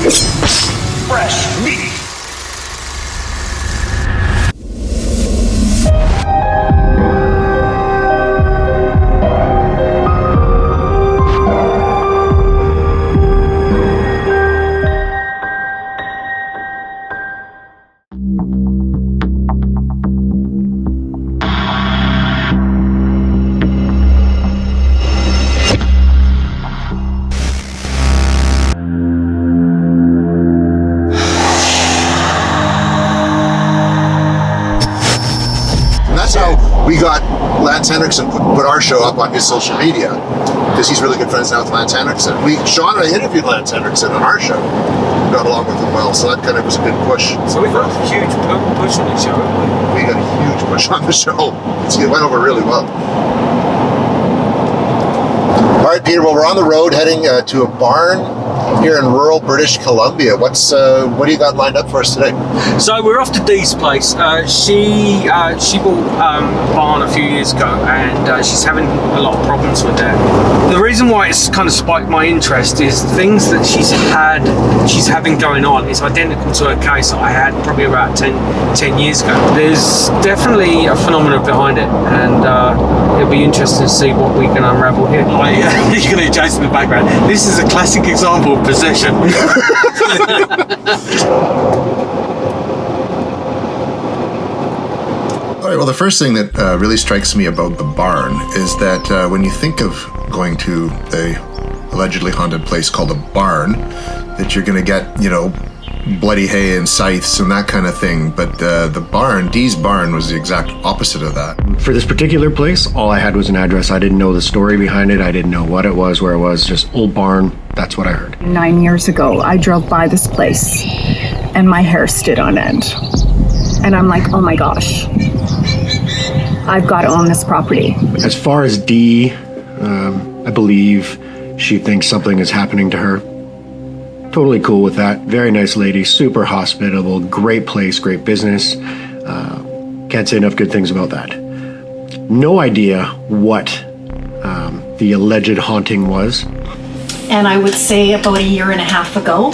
Fresh meat. We got Lance Henriksen put our show up on his social media because he's really good friends now with Lance Henriksen. Sean and I interviewed Lance Henriksen on our show. We got along with him well, so that kind of was a good push. So we got a huge push on the show, haven't we? We got a huge push on the show. It went over really well. All right, Peter, well, we're on the road heading to a barn here in rural British Columbia. What do you got lined up for us today? So we're off to Dee's place. She bought a barn a few years ago, and she's having a lot of problems with that. The reason why it's kind of spiked my interest is things that she's having going on is identical to a case that I had probably about 10 years ago. There's definitely a phenomenon behind it, and it'll be interesting to see what we can unravel here. You can hear Jason in the background. This is a classic example of possession. All right, well, the first thing that really strikes me about the barn is that when you think of going to a allegedly haunted place called a barn, that you're going to get, bloody hay and scythes and that kind of thing. But the barn, Dee's barn, was the exact opposite of that. For this particular place, all I had was an address. I didn't know the story behind it. I didn't know what it was, where it was, just old barn. That's what I heard. 9 years ago, I drove by this place and my hair stood on end. And I'm like, oh my gosh, I've got to own this property. As far as Dee, I believe she thinks something is happening to her. Totally cool with that. Very nice lady, super hospitable, great place, great business. Can't say enough good things about that. No idea what the alleged haunting was. And I would say about a year and a half ago,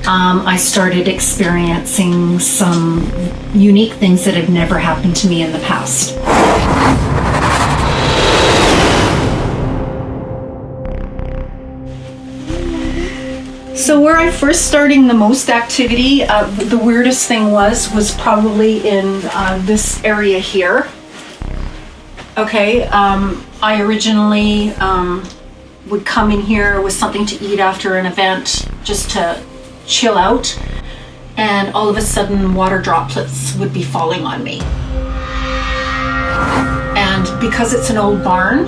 I started experiencing some unique things that have never happened to me in the past. So where I first starting the most activity, the weirdest thing was probably in this area here. Okay, I originally would come in here with something to eat after an event just to chill out, and all of a sudden water droplets would be falling on me. And because it's an old barn,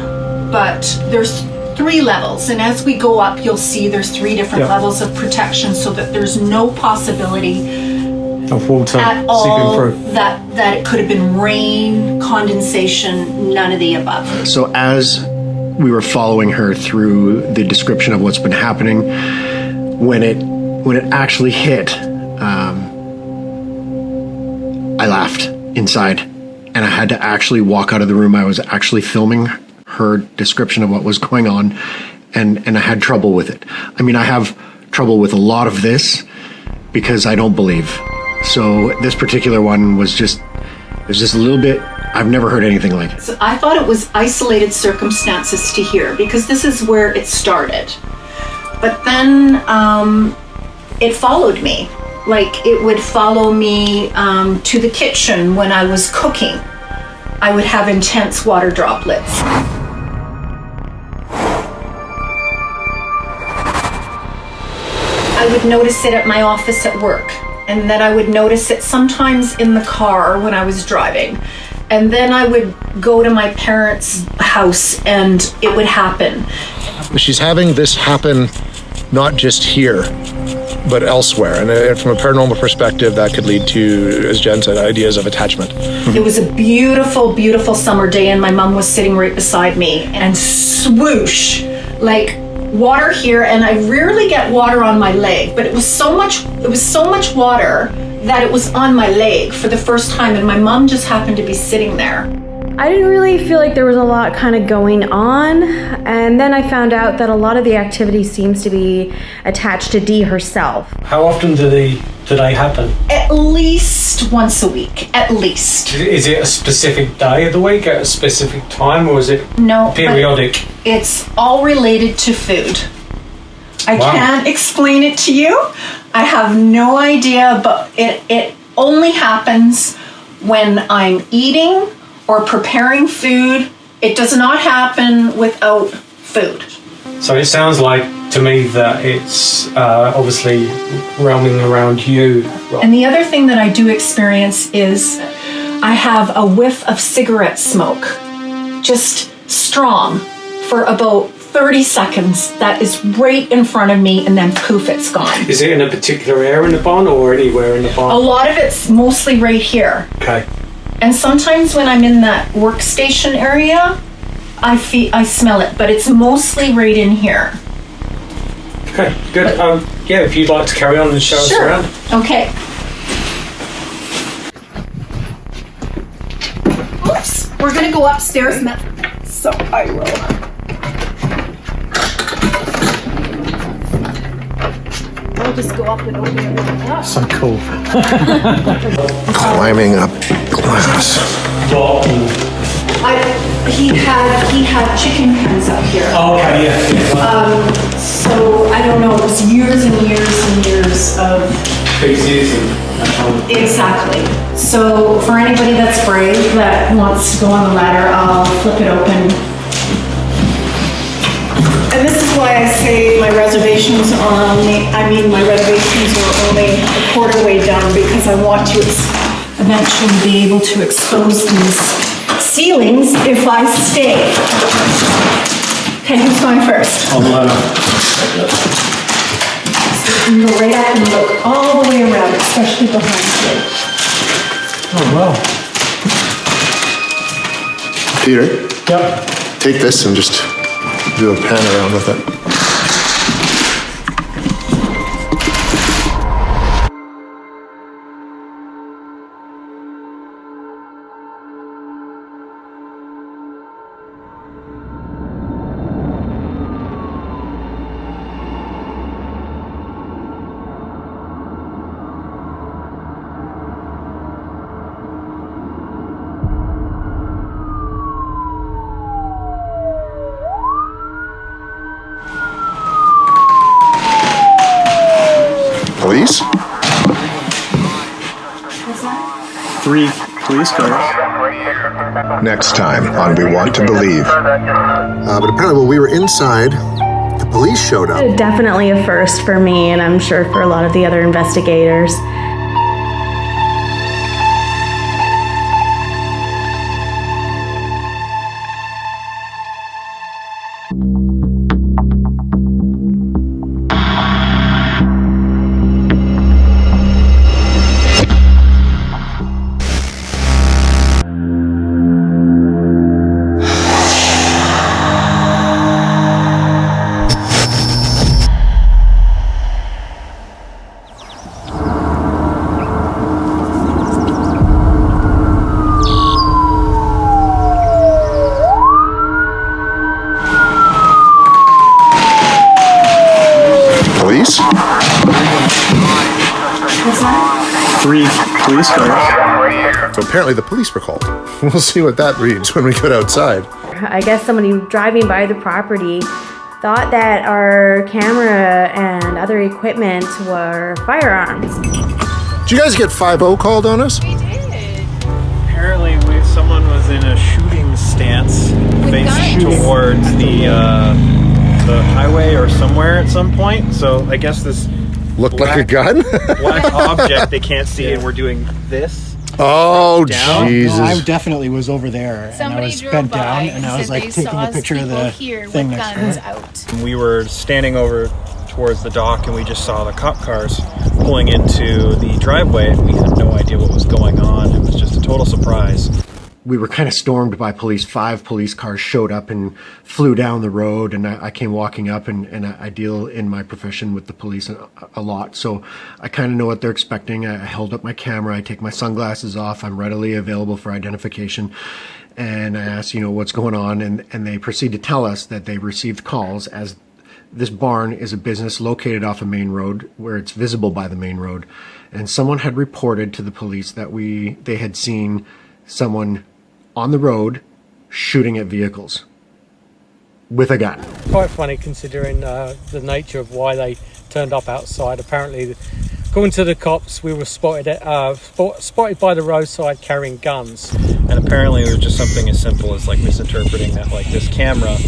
but there's 3 levels, and as we go up you'll see there's 3 different levels of protection, so that there's no possibility of water at all seeping through. That it could have been rain, condensation, none of the above. So as we were following her through the description of what's been happening, when it actually hit, I laughed inside, and I had to actually walk out of the room. I was actually filming her description of what was going on, and I had trouble with it. I mean, I have trouble with a lot of this because I don't believe. So this particular one was just a little bit, I've never heard anything like it. So I thought it was isolated circumstances to here, because this is where it started. But then it followed me. Like, it would follow me to the kitchen when I was cooking. I would have intense water droplets. I would notice it at my office at work, and then I would notice it sometimes in the car when I was driving. And then I would go to my parents' house and it would happen. She's having this happen not just here, but elsewhere. And from a paranormal perspective, that could lead to, as Jen said, ideas of attachment. It was a beautiful, beautiful summer day, and my mom was sitting right beside me, and swoosh, like water here, and I rarely get water on my leg, but it was so much water that it was on my leg for the first time, and my mom just happened to be sitting there. I didn't really feel like there was a lot kind of going on, and then I found out that a lot of the activity seems to be attached to Dee herself. How often do they happen? At least once a week, at least. Is it a specific day of the week at a specific time, or is it periodic? It's all related to food. I Wow. can't explain it to you. I have no idea, but it only happens when I'm eating or preparing food. It does not happen without food. So it sounds like to me that it's obviously roaming around you. And the other thing that I do experience is I have a whiff of cigarette smoke, just strong, for about 30 seconds. That is right in front of me, and then poof, it's gone. Is it in a particular area in the barn or anywhere in the barn? A lot of it's mostly right here. Okay. And sometimes when I'm in that workstation area, I smell it, but it's mostly right in here. Okay, good. Yeah, if you'd like to carry on and show us around. Okay. Oops. We're gonna go upstairs, so I will. I'll just go up and open it up. So cool. Climbing up glass. He had chicken pens up here. Oh, okay, yeah. So I don't know, it was years and years and years of Faces and exactly. So for anybody that's brave that wants to go on the ladder, I'll flip it open. And this is why I say my reservations are only a quarter way done, because I want to eventually be able to expose these ceilings if I stay. Okay, who's going first? So you can go right up and look all the way around, especially behind you. Oh, wow. Peter, Yep. take this and just do a pan around with it. Police? 3 police cars. Next time on We Want to Believe. But apparently while we were inside, the police showed up. Definitely a first for me, and I'm sure for a lot of the other investigators. Police? 3 police cars. So apparently the police were called. We'll see what that reads when we get outside. I guess somebody driving by the property thought that our camera and other equipment were firearms. Did you guys get 5-0 called on us? Apparently, someone was in a shooting stance, facing towards the highway or somewhere at some point. So I guess this Looked like a gun? black object they can't see, and we're doing this. Oh, Down? Jesus. No, I definitely was over there, Somebody and I was drove bent by down, and I was said like they taking saw a picture of people the here thing with next guns to it. out. We were standing over towards the dock, and we just saw the cop cars pulling into the driveway, and we had no idea what was going on. It was just a total surprise. We were kind of stormed by police. 5 police cars showed up and flew down the road, and I came walking up, and I deal in my profession with the police a lot, so I kind of know what they're expecting. I held up my camera, I take my sunglasses off, I'm readily available for identification, And I asked, what's going on? And they proceed to tell us that they received calls, as this barn is a business located off a main road where it's visible by the main road. And someone had reported to the police that they had seen someone on the road shooting at vehicles with a gun. Quite funny considering the nature of why they turned up outside. Apparently, according to the cops, we were spotted by the roadside carrying guns. And apparently it was just something as simple as like misinterpreting that like this camera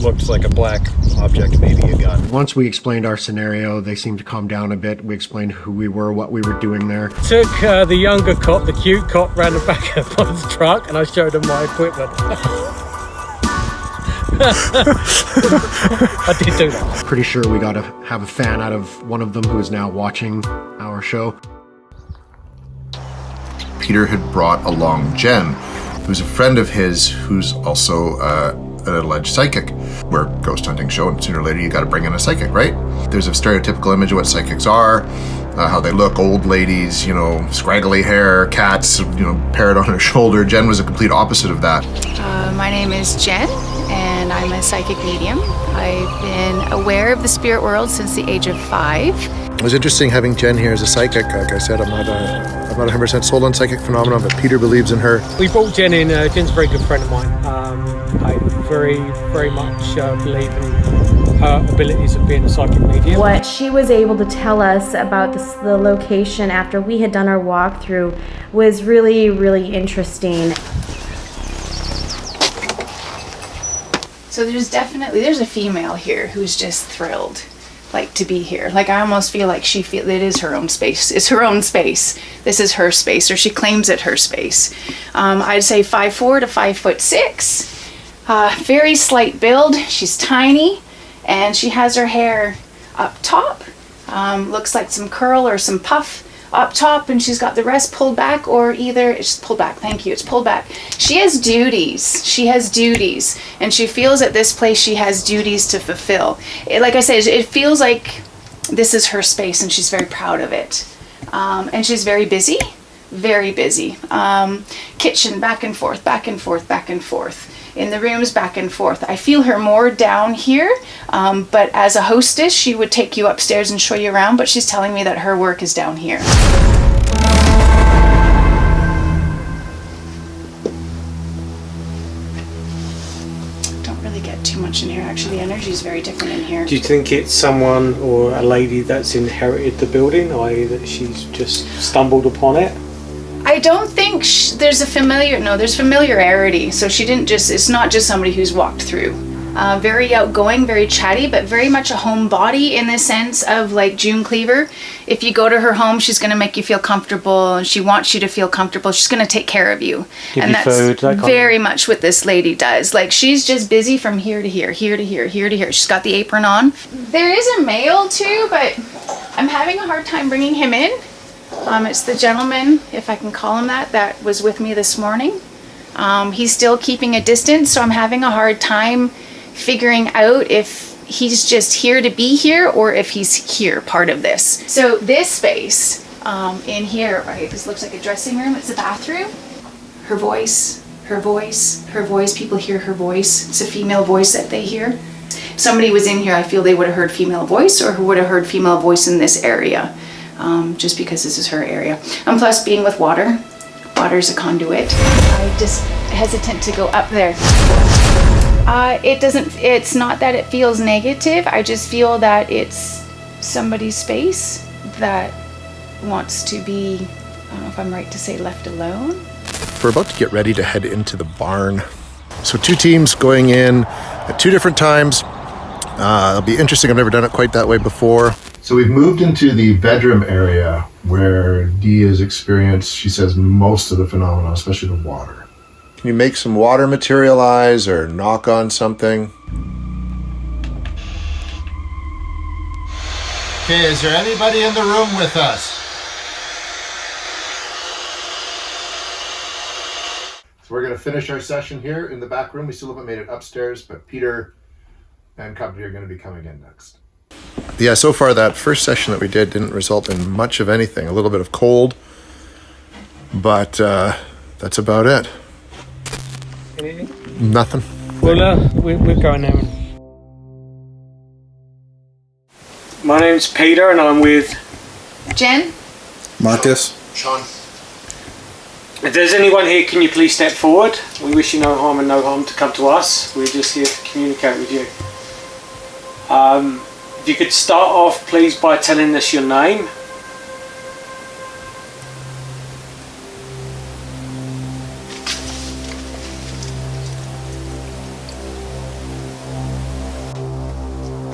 looked like a black object, maybe a gun. Once we explained our scenario, they seemed to calm down a bit. We explained who we were, what we were doing there. Took the younger cop, the cute cop, ran the back of the truck, and I showed him my equipment. I did do that. Pretty sure we got to have a fan out of one of them who is now watching our show. Peter had brought along Jen, who's a friend of his, who's also an alleged psychic. We're a ghost hunting show, and sooner or later you got to bring in a psychic, right? There's a stereotypical image of what psychics are, how they look: old ladies, scraggly hair, cats, parrot on her shoulder. Jen was a complete opposite of that. My name is Jen, and I'm a psychic medium. I've been aware of the spirit world since the age of 5. It was interesting having Jen here as a psychic. Like I said, I'm not 100% sold on psychic phenomena, but Peter believes in her. We brought Jen in. Jen's a very good friend of mine. I very, very much believe in her abilities of being a psychic medium. What she was able to tell us about the location after we had done our walkthrough was really, really interesting. So there's a female here who's just thrilled, to be here. I almost feel like it is her own space. It's her own space. This is her space, or she claims it her space. I'd say 5'4" to 5'6". Very slight build. She's tiny, and she has her hair up top. Looks like some curl or some puff up top, and she's got the rest pulled back, or either it's pulled back. Thank you. It's pulled back. She has duties, and she feels at this place she has duties to fulfill. Like I said, it feels like this is her space, and she's very proud of it. And she's very busy, very busy. Kitchen, back and forth, back and forth, back and forth. In the rooms, back and forth. I feel her more down here, but as a hostess, she would take you upstairs and show you around, but she's telling me that her work is down here. Don't really get too much in here. Actually, the energy is very different in here. Do you think it's someone or a lady that's inherited the building, i.e. that she's just stumbled upon it? I don't think there's familiarity. So she didn't it's not just somebody who's walked through. Very outgoing, very chatty, but very much a homebody in the sense of like June Cleaver. If you go to her home, she's going to make you feel comfortable, and she wants you to feel comfortable. She's going to take care of you. And that's very much what this lady does. She's just busy from here to here, here to here, here to here. She's got the apron on. There is a male too, but I'm having a hard time bringing him in. It's the gentleman, if I can call him that was with me this morning. He's still keeping a distance, so I'm having a hard time figuring out if he's just here to be here or if he's here, part of this. So this space in here, right, this looks like a dressing room. It's a bathroom. Her voice, people hear her voice. It's a female voice that they hear. If somebody was in here, I feel they would have heard female voice, or who would have heard female voice in this area. Just because this is her area. And plus being with water is a conduit. I'm just hesitant to go up there. It's not that it feels negative. I just feel that it's somebody's space that wants to be, I don't know if I'm right to say, left alone. We're about to get ready to head into the barn. So 2 teams going in at 2 different times. It'll be interesting. I've never done it quite that way before. So we've moved into the bedroom area where Dee has experienced, she says, most of the phenomena, especially the water. Can you make some water materialize or knock on something? Okay, is there anybody in the room with us? So we're going to finish our session here in the back room. We still haven't made it upstairs, but Peter and company are going to be coming in next. Yeah, so far that first session that we did didn't result in much of anything. A little bit of cold, but that's about it. Anything? Nothing. Well, we're going there. My name's Peter, and I'm with Jen? Marcus. Sean. If there's anyone here, can you please step forward? We wish you no harm and no harm to come to us. We're just here to communicate with you. If you could start off, please, by telling us your name.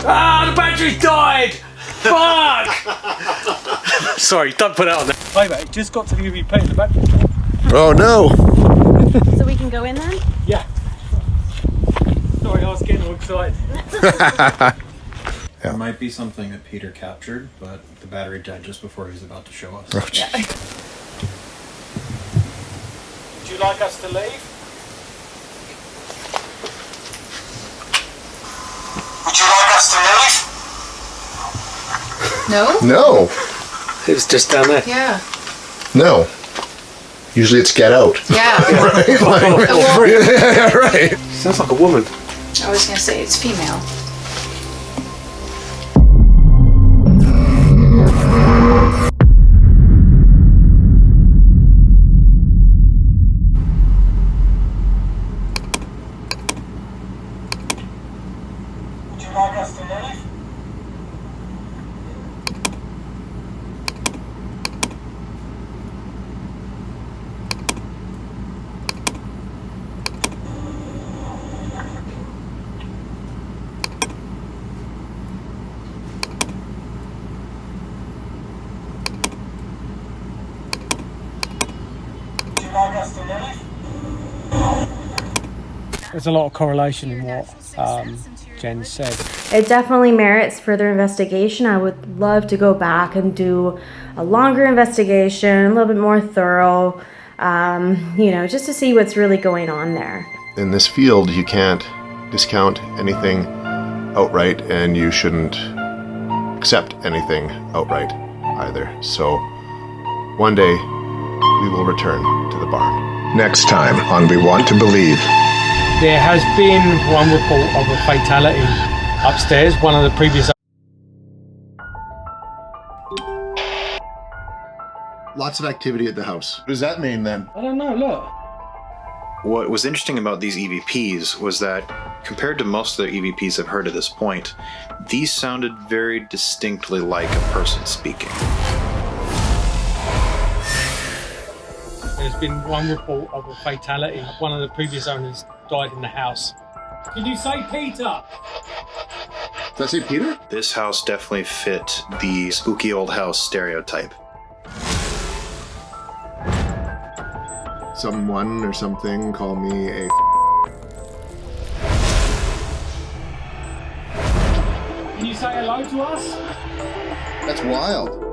Ah, the battery's died! Fuck! Sorry, don't put it on there. Hey mate, just got to the UVP and the battery's died. Oh no! So we can go in then? Yeah. Sorry, I was getting all excited. There might be something that Peter captured, but the battery died just before he was about to show us. Oh, geez. Would you like us to leave? Would you like us to leave? No? No. It was just down there. Yeah. No. Usually it's get out. Yeah. Right? Like, yeah, right. Sounds like a woman. I was gonna say it's female. Would you like us to leave? Would you like us to leave? There's a lot of correlation in what Jen said. It definitely merits further investigation. I would love to go back and do a longer investigation, a little bit more thorough, just to see what's really going on there. In this field, you can't discount anything outright, and you shouldn't accept anything outright either. So one day we will return to the barn. Next time on We Want to Believe. There has been one report of a fatality upstairs. One of the previous. Lots of activity at the house. What does that mean then? I don't know, look. What was interesting about these EVPs was that, compared to most of the EVPs I've heard at this point, these sounded very distinctly like a person speaking. There's been one report of a fatality. One of the previous owners died in the house. Did you say Peter? Did I say Peter? This house definitely fit the spooky old house stereotype. Someone or something call me a Can you say hello to us? That's wild.